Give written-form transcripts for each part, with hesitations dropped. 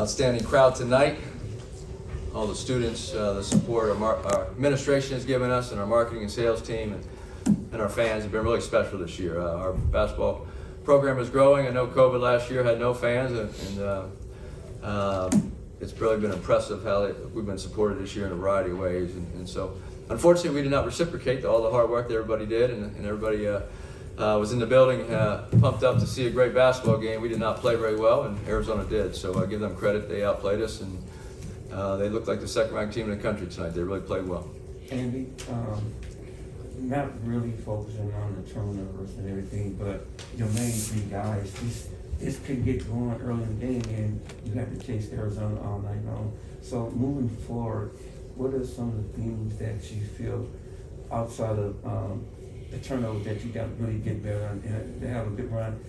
Outstanding crowd tonight. All the students, the support our administration has given us, and our marketing and sales team, and our fans have been really special this year. Our basketball program is growing. I know COVID last year had no fans, and it's really been impressive how we've been supported this year in a variety of ways. And so, unfortunately, we did not reciprocate all the hard work that everybody did, and everybody was in the building pumped up to see a great basketball game. We did not play very well, and Arizona did. So I give them credit. They outplayed us, and they looked like the second-ranked team in the country tonight. They really played well. Andy, not really focusing on the turnovers and everything, but your main three guys, this could get going early in the game, and you have to chase Arizona all night long. So moving forward, what are some of the things that you feel outside of the turnovers that you got to really get better on and to have a good run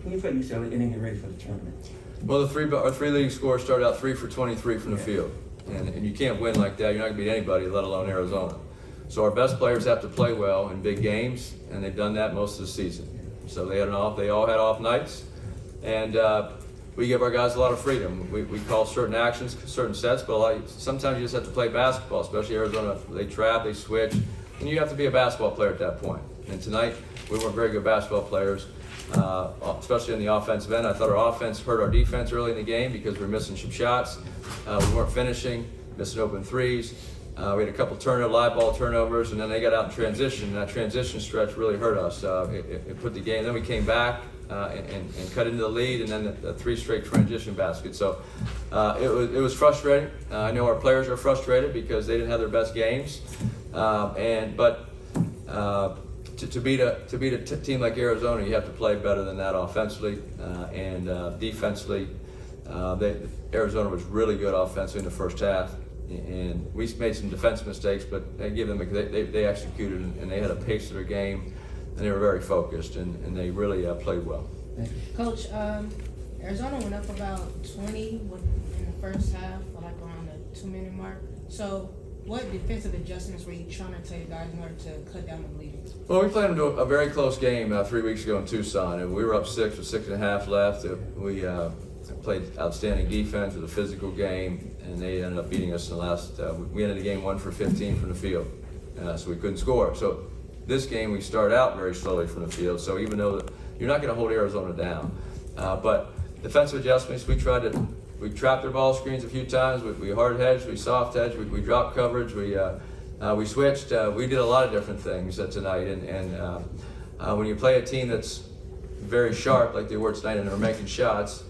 when you play UCLA and then get ready for the tournament? Well, our three leading scorers started out 3 for 23 from the field, and you can't win like that. You're not going to beat anybody, let alone Arizona. So our best players have to play well in big games, and they've done that most of the season. So they all had off nights, and we give our guys a lot of freedom. We call certain actions, certain sets, but sometimes you just have to play basketball, especially Arizona. They trap, they switch, and you have to be a basketball player at that point. And tonight, we weren't very good basketball players, especially in the offensive end. I thought our offense hurt our defense early in the game because we were missing some shots. We weren't finishing, missing open threes. We had a couple live ball turnovers, and then they got out in transition, and that transition stretch really hurt us. It put the game, then we came back and cut into the lead, and then the 3 straight transition baskets. So it was frustrating. I know our players are frustrated because they didn't have their best games. But to beat a team like Arizona, you have to play better than that offensively and defensively. Arizona was really good offensively in the first half, and we made some defense mistakes, but they executed, and they had a pace to their game, and they were very focused, and they really played well. Coach, Arizona went up about 20 in the first half, like around the 2-minute mark. So what defensive adjustments were you trying to take guys in order to cut down the bleeding? Well, we played them to a very close game 3 weeks ago in Tucson, and we were up 6 with 6.5 left. We played outstanding defense with a physical game, and they ended up beating us in the last. We ended the game 1 for 15 from the field, so we couldn't score. So this game we start out very slowly from the field. So even though you're not going to hold Arizona down, but defensive adjustments, we trapped their ball screens a few times. We hard hedged, we soft hedged, we dropped coverage, we switched. We did a lot of different things tonight, and when you play a team that's very sharp like they were tonight and they're making shots,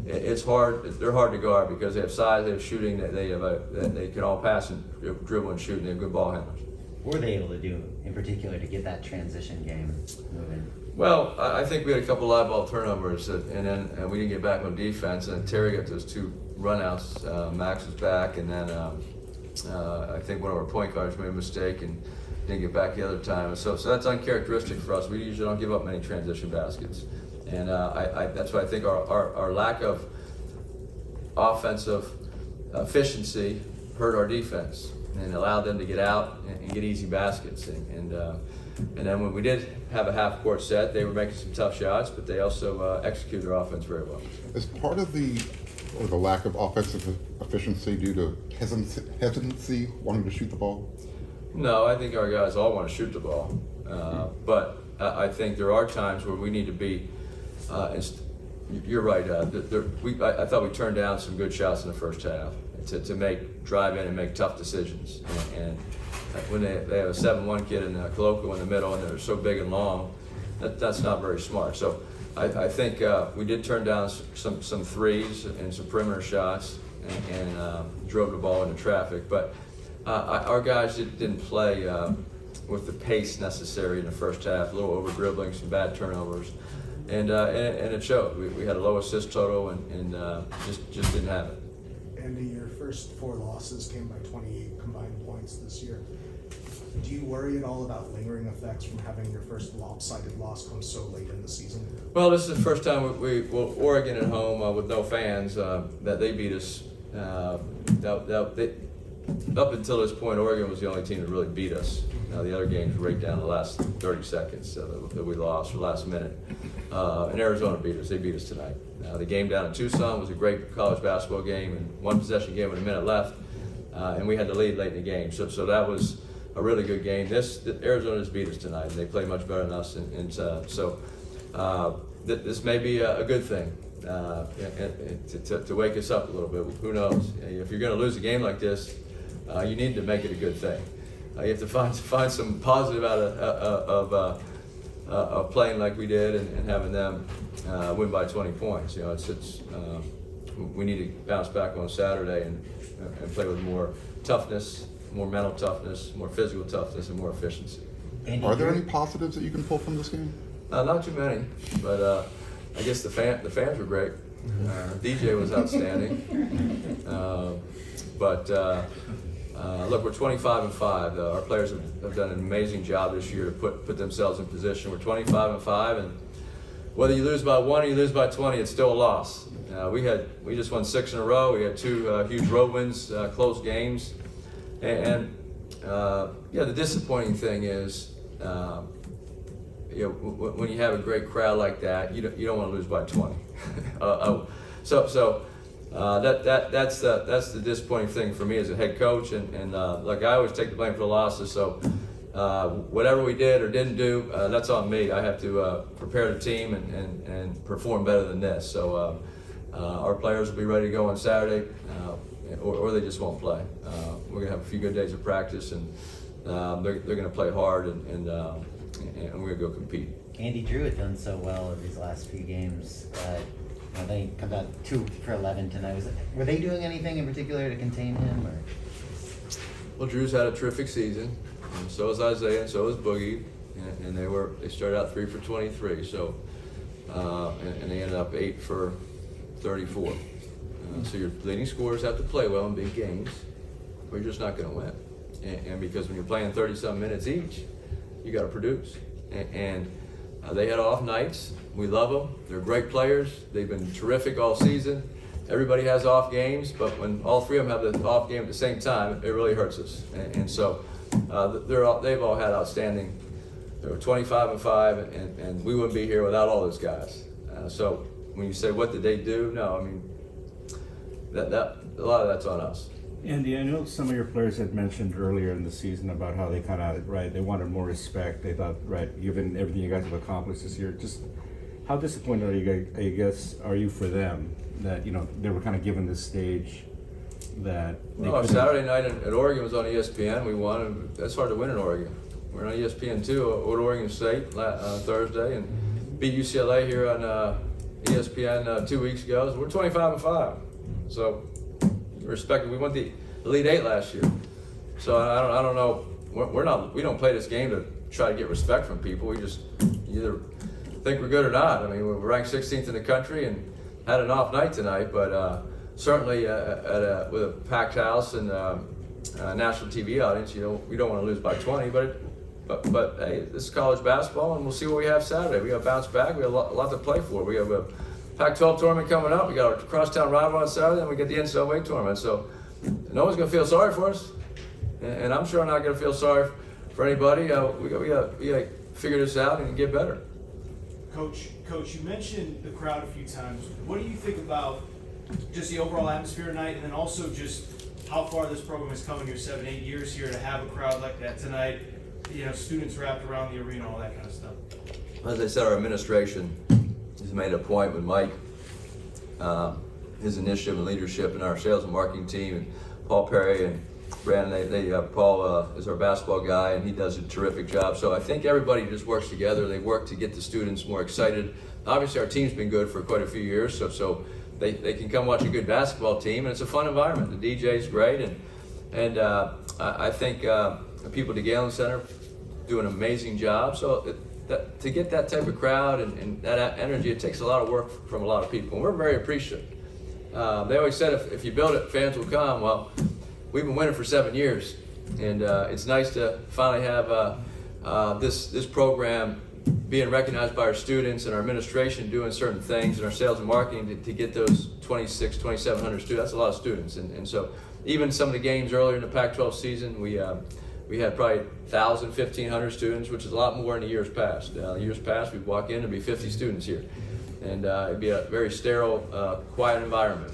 it's hard. They're hard to guard because they have size, they have shooting, they can all pass and dribble and shoot, and they have good ball handlers. What were they able to do in particular to get that transition game moving? Well, I think we had a couple live ball turnovers, and we didn't get back on defense. And Terry got those 2 runouts. Max was back, and then I think one of our point guards made a mistake and didn't get back the other time. So that's uncharacteristic for us. We usually don't give up many transition baskets, and that's why I think our lack of offensive efficiency hurt our defense and allowed them to get out and get easy baskets. And then when we did have a half-court set, they were making some tough shots, but they also executed their offense very well. Is part of the lack of offensive efficiency due to hesitancy wanting to shoot the ball? No, I think our guys all want to shoot the ball, but I think there are times where we need to be. You're right. I thought we turned down some good shots in the first half to drive in and make tough decisions. And when they have a 7-1 kid in Coloco in the middle and they're so big and long, that's not very smart. So I think we did turn down some threes and some perimeter shots and drove the ball into traffic. But our guys didn't play with the pace necessary in the first half. A little over dribbling, some bad turnovers, and it showed. We had a low assist total and just didn't have it. Andy, your first 4 losses came by 28 combined points this year. Do you worry at all about lingering effects from having your first lopsided loss come so late in the season? Well, this is the first time Oregon at home with no fans that they beat us. Up until this point, Oregon was the only team that really beat us. Now the other games were right down to the last 30 seconds that we lost, or last minute. And Arizona beat us. They beat us tonight. The game down in Tucson was a great college basketball game, and one possession game with a minute left, and we had the lead late in the game. So that was a really good game. Arizona just beat us tonight, and they played much better than us. This may be a good thing to wake us up a little bit. Who knows? If you're going to lose a game like this, you need to make it a good thing. You have to find some positive out of playing like we did and having them win by 20 points. You know, we need to bounce back on Saturday and play with more toughness, more mental toughness, more physical toughness, and more efficiency. Andy, Are there any positives that you can pull from this game? Not too many, but I guess the fans were great. DJ was outstanding. Look, we're 25-5. Our players have done an amazing job this year to put themselves in position. We're 25-5, and whether you lose by 1 or you lose by 20, it's still a loss. We just won 6 in a row. We had 2 huge road wins, close games, and the disappointing thing is, when you have a great crowd like that, you don't want to lose by 20. That's the disappointing thing for me as a head coach, and like I always take the blame for the losses. So whatever we did or didn't do, that's on me. I have to prepare the team and perform better than this. So our players will be ready to go on Saturday, or they just won't play. We're gonna have a few good days of practice, and they're gonna play hard, and we're gonna go compete. Andy, Drew had done so well in these last few games. They come out 2 for 11 tonight. Were they doing anything in particular to contain him? Or? Well, Drew's had a terrific season, and so is Isaiah, and so is Boogie, and they started out 3 for 23. So and they ended up 8 for 34. So your leading scorers have to play well in big games, or you're just not going to win. And because when you're playing 30-some minutes each, you got to produce. And they had off nights. We love them. They're great players. They've been terrific all season. Everybody has off games, but when all 3 of them have the off game at the same time, it really hurts us. And so they've all had outstanding. They were 25-5, and we wouldn't be here without all those guys. So when you say what did they do? No, I mean that a lot of that's on us. Andy, I know some of your players had mentioned earlier in the season about how they kind of, they wanted more respect. They thought, given everything you guys have accomplished this year, just how disappointed are you for them that, they were kind of given this stage that they Well, Saturday night at Oregon was on ESPN. We won, and that's hard to win in Oregon. We're on ESPN too at Oregon State Thursday, and beat UCLA here on ESPN 2 weeks ago. So we're 25-5. So we won the Elite 8 last year. So I don't know. We don't play this game to try to get respect from people. We just either think we're good or not. I mean, we're ranked 16th in the country and had an off night tonight, but certainly with a packed house and a national TV audience, we don't want to lose by 20. But hey, this is college basketball, and we'll see what we have Saturday. We got to bounce back. We have a lot to play for. We have a Pac-12 tournament coming up. We got our crosstown rival on Saturday, and we get the NCAA tournament. So no one's going to feel sorry for us, and I'm sure I'm not going to feel sorry for anybody. We got to figure this out and get better. Coach, you mentioned the crowd a few times. What do you think about just the overall atmosphere tonight, and then also just how far this program has come in your 7-8 years here to have a crowd like that tonight? Students wrapped around the arena, all that kind of stuff. As I said, our administration has made a point with Mike, his initiative and leadership, and our sales and marketing team, and Paul Perry and Brandon. Paul is our basketball guy, and he does a terrific job. So I think everybody just works together. They work to get the students more excited. Obviously, our team's been good for quite a few years, so they can come watch a good basketball team, and it's a fun environment. The DJ's great, and I think the people at the Galen Center do an amazing job. So to get that type of crowd and that energy, it takes a lot of work from a lot of people, and we're very appreciative. They always said if you build it, fans will come. Well, we've been winning for 7 years, and it's nice to finally have this program being recognized by our students and our administration doing certain things, and our sales and marketing to get those 2,700 students. That's a lot of students, and so even some of the games earlier in the Pac-12 season, we we had probably 1,000, 1,500 students, which is a lot more in the years past. Years past, we'd walk in, there'd be 50 students here. And it'd be a very sterile, quiet environment.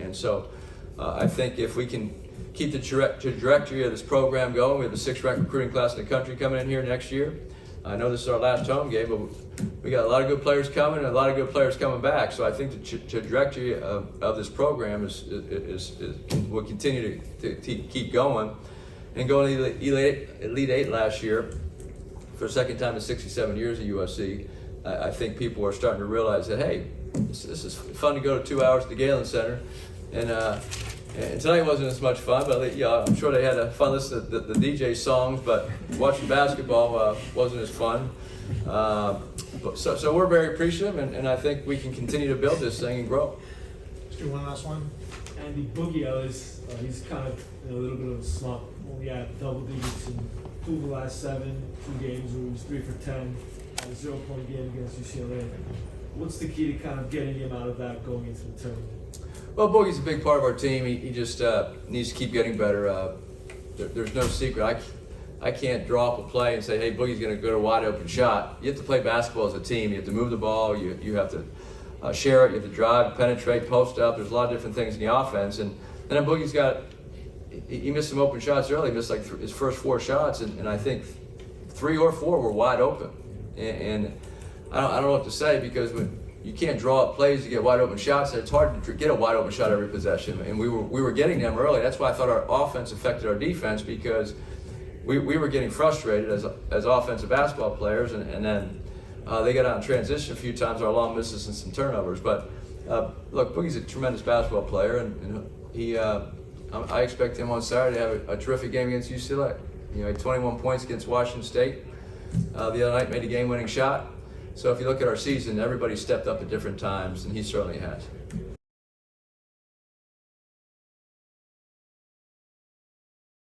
And so I think if we can keep the trajectory of this program going, we have the 6th ranked recruiting class in the country coming in here next year. I know this is our last home game, but we got a lot of good players coming and a lot of good players coming back. So I think the trajectory of this program will continue to keep going. And going to the Elite Eight last year, for the second time in 67 years at USC, I think people are starting to realize that, hey, this is fun to go to 2 hours to the Galen Center. And tonight wasn't as much fun, but I'm sure they had a fun listen to the DJ songs, but watching basketball wasn't as fun. So we're very appreciative, and I think we can continue to build this thing and grow. Let's do one last one. Andy Boogie Ellis, he's kind of in a little bit of a slump. Only had double digits in 2 of the last 7, 2 games where he was 3 for 10, had a 0-point game against UCLA. What's the key to kind of getting him out of that going into the tournament? Well, Boogie's a big part of our team. He just needs to keep getting better. There's no secret. I can't draw up a play and say, hey, Boogie's going to go to a wide open shot. You have to play basketball as a team. You have to move the ball. You have to share it. You have to drive, penetrate, post up. There's a lot of different things in the offense. And then Boogie's he missed some open shots early. He missed like his first 4 shots, and I think 3 or 4 were wide open. And I don't know what to say, because when you can't draw up plays to get wide open shots, it's hard to get a wide open shot every possession. And we were getting them early. That's why I thought our offense affected our defense, because we were getting frustrated as offensive basketball players, and then they got out in transition a few times, our long misses and some turnovers. But look, Boogie's a tremendous basketball player, and I expect him on Saturday to have a terrific game against UCLA. He had 21 points against Washington State. The other night made a game-winning shot. So if you look at our season, everybody stepped up at different times, and he certainly has.